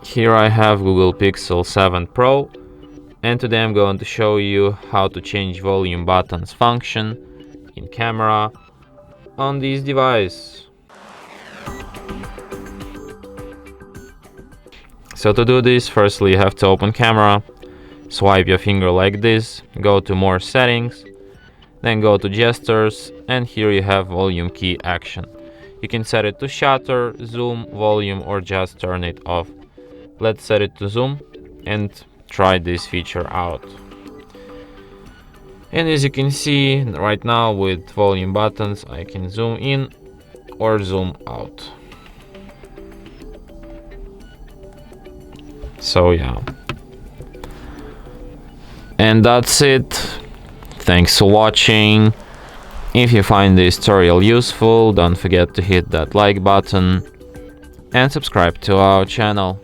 Here I have Google Pixel 7 Pro, and today I'm going to show you how to change volume buttons function in camera on this device. So to do this, firstly you have to open camera, swipe your finger like this, go to more settings, then go to gestures, and here you have volume key action. You can set it to shutter, zoom, volume, or just turn it off. Let's set it to zoom and try this feature out. And as you can see right now with volume buttons, I can zoom in or zoom out. So yeah. And that's it. Thanks for watching. If you find this tutorial useful, don't forget to hit that like button and subscribe to our channel.